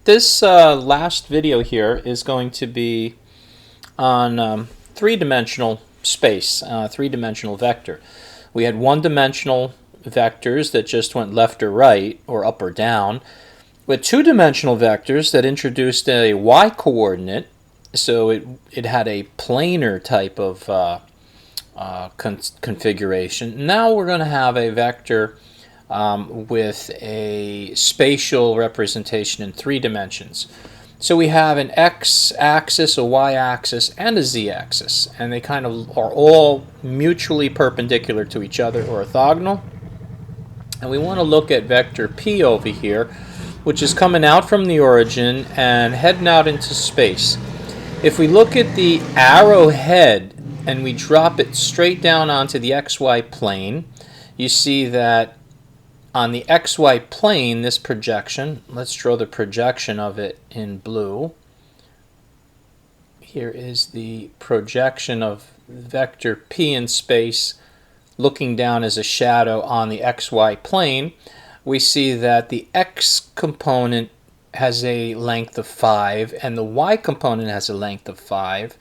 This last video here is going to be on three-dimensional space, three-dimensional vector. We had one-dimensional vectors that just went left or right, or up or down, with two-dimensional vectors that introduced a y-coordinate, so it had a planar type of configuration. Now we're going to have a vector with a spatial representation in three dimensions. So we have an x-axis, a y-axis, and a z-axis, and they kind of are all mutually perpendicular to each other, or orthogonal. And we want to look at vector p over here, which is coming out from the origin and heading out into space. If we look at the arrowhead and we drop it straight down onto the xy plane, you see that on the xy plane, this projection, let's draw the projection of it in blue. Here is the projection of vector p in space looking down as a shadow on the xy plane. We see that the x component has a length of 5 and the y component has a length of 5.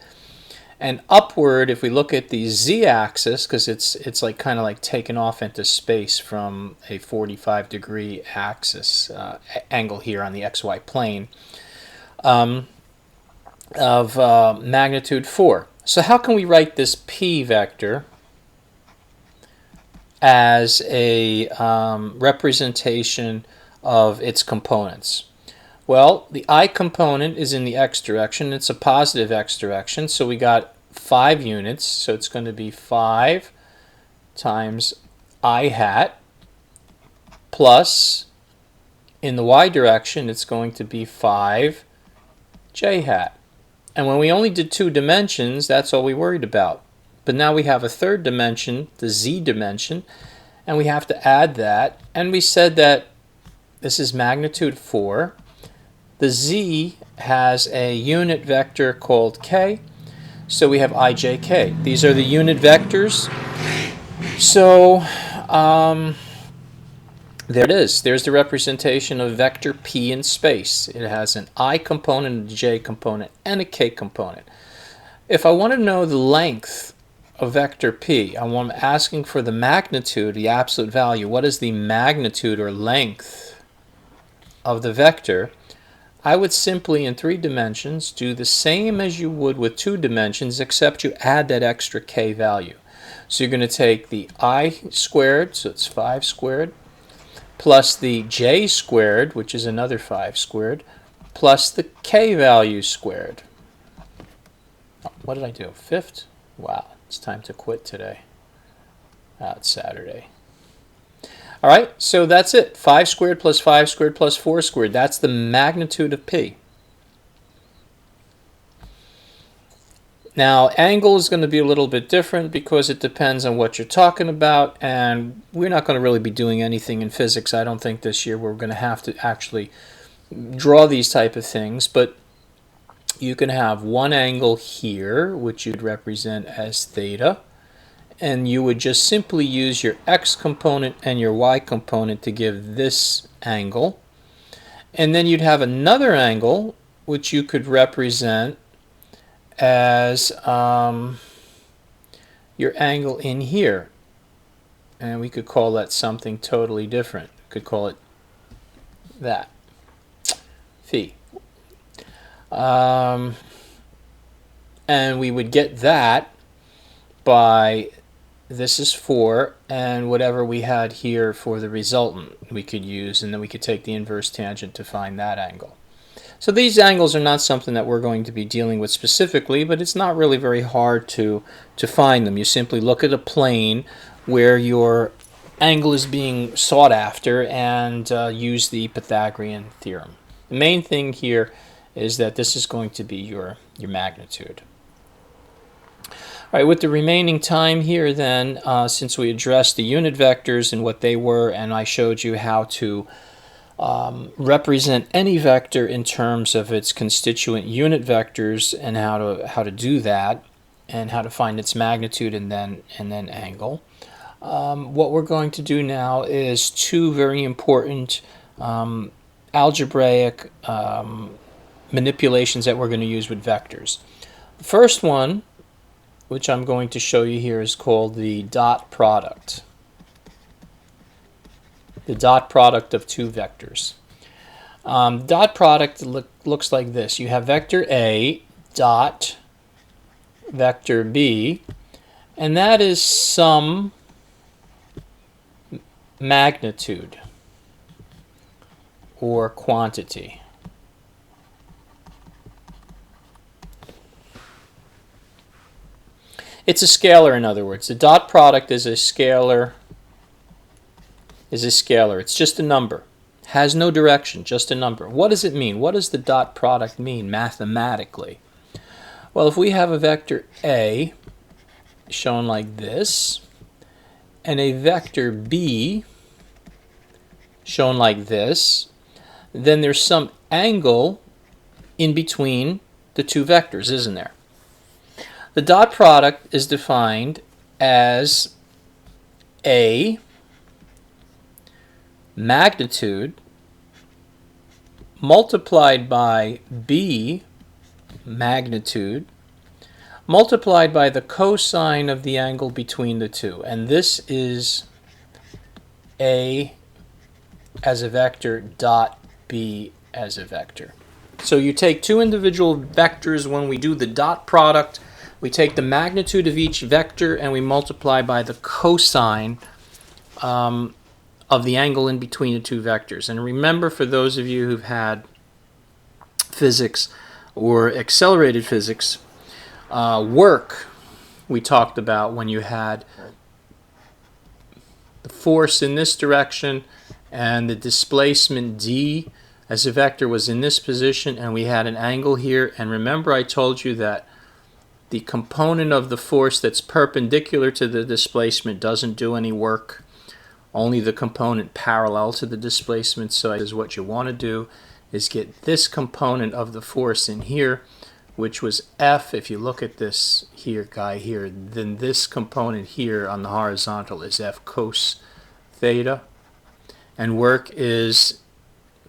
And upward, if we look at the z-axis, because it's like kind of like taken off into space from a 45-degree axis angle here on the xy plane of magnitude 4. So how can we write this p vector as a representation of its components? Well, the I component is in the x direction. It's a positive x direction, so we got 5 units. So it's going to be 5 times I hat plus, in the y direction, it's going to be 5 j hat. And when we only did 2 dimensions, that's all we worried about. But now we have a third dimension, the z dimension, and we have to add that. And we said that this is magnitude 4. The z has a unit vector called k, so we have ijk. These are the unit vectors. So there it is. There's the representation of vector p in space. It has an I component, a j component, and a k component. If I want to know the length of vector p, I'm asking for the magnitude, the absolute value. What is the magnitude or length of the vector? I would simply, in 3 dimensions, do the same as you would with 2 dimensions, except you add that extra k value. So you're going to take the I squared, so it's 5 squared, plus the j squared, which is another 5 squared, plus the k value squared. Oh, what did I do? Fifth? Wow, it's time to quit today. It's Saturday. All right, so that's it. 5 squared plus 5 squared plus 4 squared. That's the magnitude of p. Now, angle is going to be a little bit different because it depends on what you're talking about, and we're not going to really be doing anything in physics, I don't think, this year. We're going to have to actually draw these type of things, but you can have one angle here, which you'd represent as theta, and you would just simply use your x component and your y component to give this angle. And then you'd have another angle which you could represent as your angle in here. And we could call that something totally different. We could call it that, phi. And we would get that by, this is 4, and whatever we had here for the resultant we could use, and then we could take the inverse tangent to find that angle. So these angles are not something that we're going to be dealing with specifically, but it's not really very hard to find them. You simply look at a plane where your angle is being sought after and use the Pythagorean theorem. The main thing here is that this is going to be your magnitude. All right, with the remaining time here then, since we addressed the unit vectors and what they were, and I showed you how to represent any vector in terms of its constituent unit vectors and how to do that, and how to find its magnitude and then angle. What we're going to do now is 2 very important algebraic manipulations that we're going to use with vectors. The first one, which I'm going to show you here, is called the dot product. The dot product of two vectors. Dot product looks like this. You have vector A dot vector B, and that is some magnitude or quantity. It's a scalar, in other words. The dot product is a scalar. It's just a number. Has no direction, just a number. What does it mean? What does the dot product mean mathematically? Well, if we have a vector A shown like this, and a vector B shown like this, then there's some angle in between the two vectors, isn't there? The dot product is defined as A magnitude multiplied by B magnitude multiplied by the cosine of the angle between the two. And this is A as a vector dot B as a vector. So you take two individual vectors. When we do the dot product, we take the magnitude of each vector and we multiply by the cosine of the angle in between the two vectors. And remember, for those of you who've had physics or accelerated physics work, we talked about when you had the force in this direction and the displacement d as a vector was in this position, and we had an angle here. And remember, I told you that the component of the force that's perpendicular to the displacement doesn't do any work. Only the component parallel to the displacement. So what you want to do is get this component of the force in here, which was F. If you look at this guy here, then this component here on the horizontal is F cos theta. And work is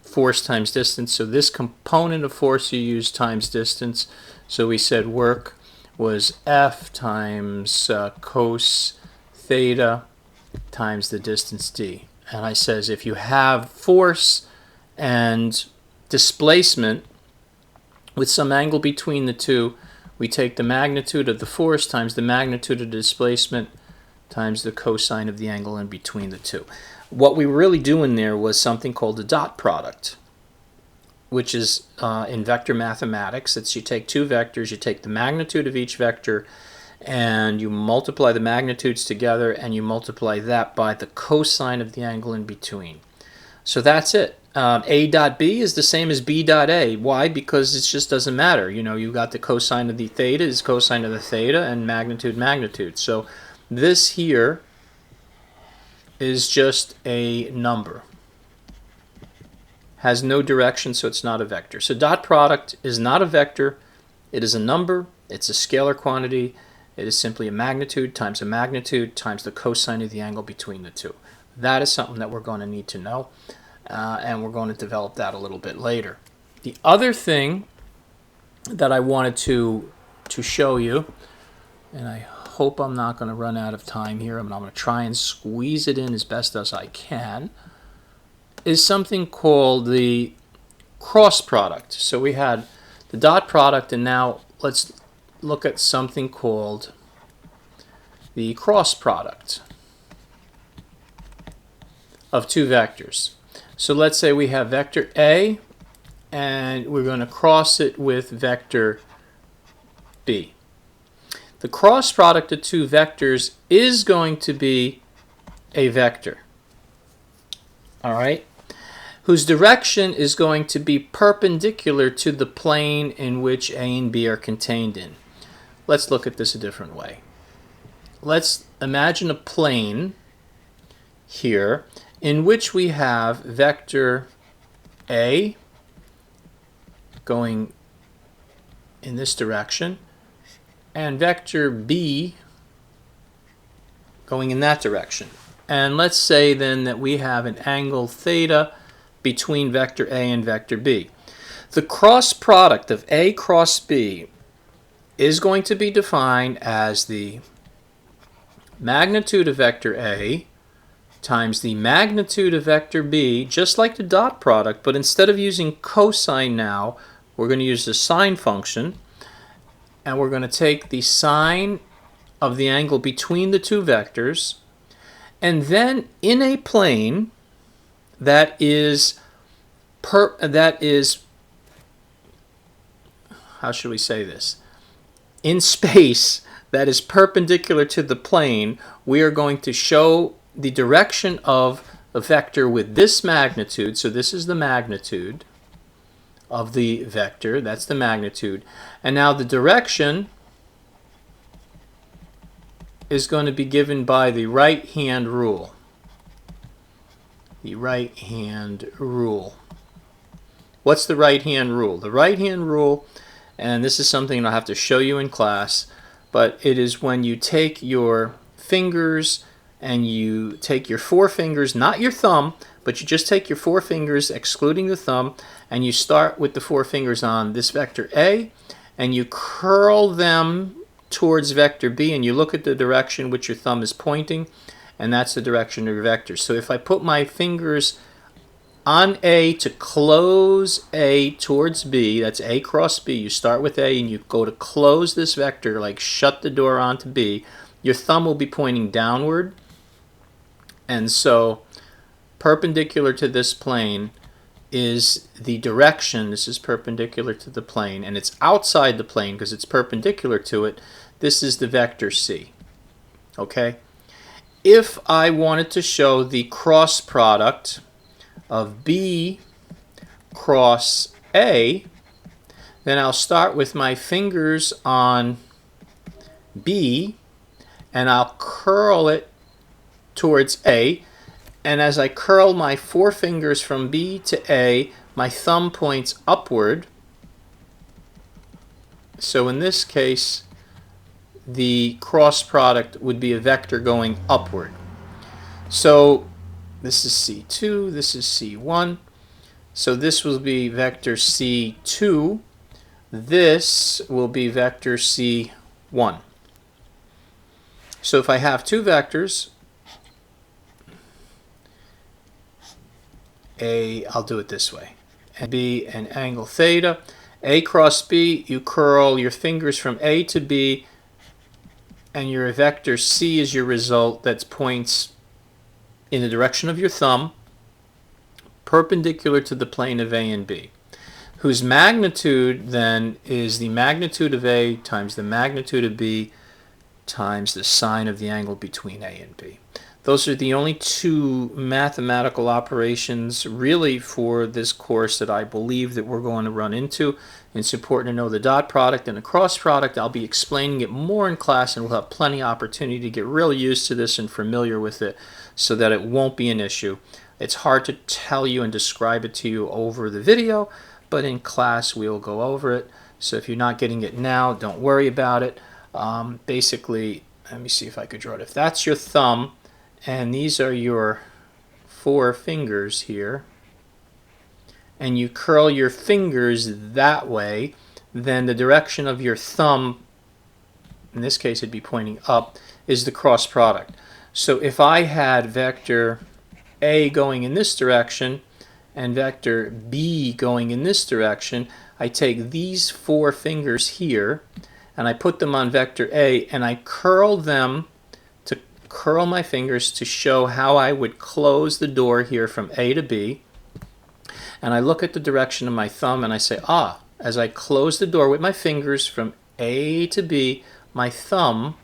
force times distance. So this component of force you use times distance. So we said work was F times cos theta times the distance d. And I says if you have force and displacement with some angle between the two, we take the magnitude of the force times the magnitude of the displacement times the cosine of the angle in between the two. What we were really doing there was something called the dot product, which is in vector mathematics. It's you take two vectors, you take the magnitude of each vector, and you multiply the magnitudes together, and you multiply that by the cosine of the angle in between. So that's it. A dot B is the same as B dot A. Why? Because it just doesn't matter. You know, you got the cosine of the theta is cosine of the theta, and magnitude. So this here is just a number. Has no direction, so it's not a vector. So dot product is not a vector. It is a number. It's a scalar quantity. It is simply a magnitude times the cosine of the angle between the two. That is something that we're going to need to know, and we're going to develop that a little bit later. The other thing that I wanted to show you, and I hope I'm not going to run out of time here, I'm going to try and squeeze it in as best as I can, is something called the cross product. So we had the dot product, and now let's look at something called the cross product of two vectors. So let's say we have vector A, and we're going to cross it with vector B. The cross product of two vectors is going to be a vector, all right, whose direction is going to be perpendicular to the plane in which A and B are contained in. Let's look at this a different way. Let's imagine a plane here in which we have vector A going in this direction and vector B going in that direction. And let's say then that we have an angle theta between vector A and vector B. The cross product of A cross B is going to be defined as the magnitude of vector A times the magnitude of vector B, just like the dot product, but instead of using cosine now, we're going to use the sine function, and we're going to take the sine of the angle between the two vectors, and then in a plane that is how should we say this? In space that is perpendicular to the plane, we are going to show the direction of a vector with this magnitude. So this is the magnitude of the vector. That's the magnitude. And now the direction is going to be given by the right-hand rule. The right-hand rule. What's the right-hand rule? The right-hand rule, and this is something I'll have to show you in class, but it is when you take your fingers and you take your four fingers, not your thumb, but you just take your four fingers, excluding the thumb, and you start with the four fingers on this vector A, and you curl them towards vector B, and you look at the direction which your thumb is pointing, and that's the direction of your vector. So if I put my fingers on A to close A towards B, that's A cross B, you start with A and you go to close this vector, like shut the door onto B, your thumb will be pointing downward, and so perpendicular to this plane is the direction. This is perpendicular to the plane, and it's outside the plane because it's perpendicular to it. This is the vector C. Okay? If I wanted to show the cross product of B cross A, then I'll start with my fingers on B and I'll curl it towards A, and as I curl my four fingers from B to A, my thumb points upward. So in this case, the cross product would be a vector going upward. So this is C2, this is C1. So this will be vector C2. This will be vector C1. So if I have two vectors, I'll do it this way, and B and angle theta, A cross B, you curl your fingers from A to B, and your vector C is your result that points in the direction of your thumb, perpendicular to the plane of A and B, whose magnitude then is the magnitude of A times the magnitude of B times the sine of the angle between A and B. Those are the only two mathematical operations really for this course that I believe that we're going to run into. It's important to know the dot product and the cross product. I'll be explaining it more in class, and we'll have plenty of opportunity to get really used to this and familiar with it so that it won't be an issue. It's hard to tell you and describe it to you over the video, but in class we'll go over it. So if you're not getting it now, don't worry about it. Basically, let me see if I could draw it. If that's your thumb, and these are your four fingers here, and you curl your fingers that way, then the direction of your thumb, in this case it'd be pointing up, is the cross product. So if I had vector A going in this direction and vector B going in this direction, I take these four fingers here and I put them on vector A and I curl them, curl my fingers to show how I would close the door here from A to B, and I look at the direction of my thumb and I say, as I close the door with my fingers from A to B, my thumb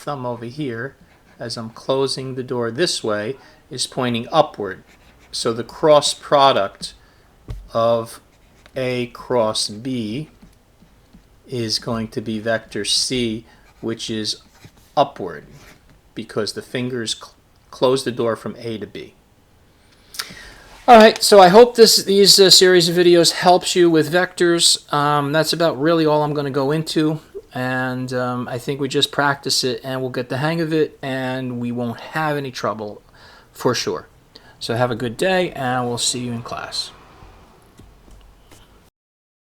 over here, as I'm closing the door this way, is pointing upward. So the cross product of A cross B is going to be vector C, which is upward, because the fingers close the door from A to B. Alright, so I hope these series of videos helps you with vectors. That's about really all I'm going to go into, and I think we just practice it and we'll get the hang of it and we won't have any trouble for sure. So have a good day, and we'll see you in class.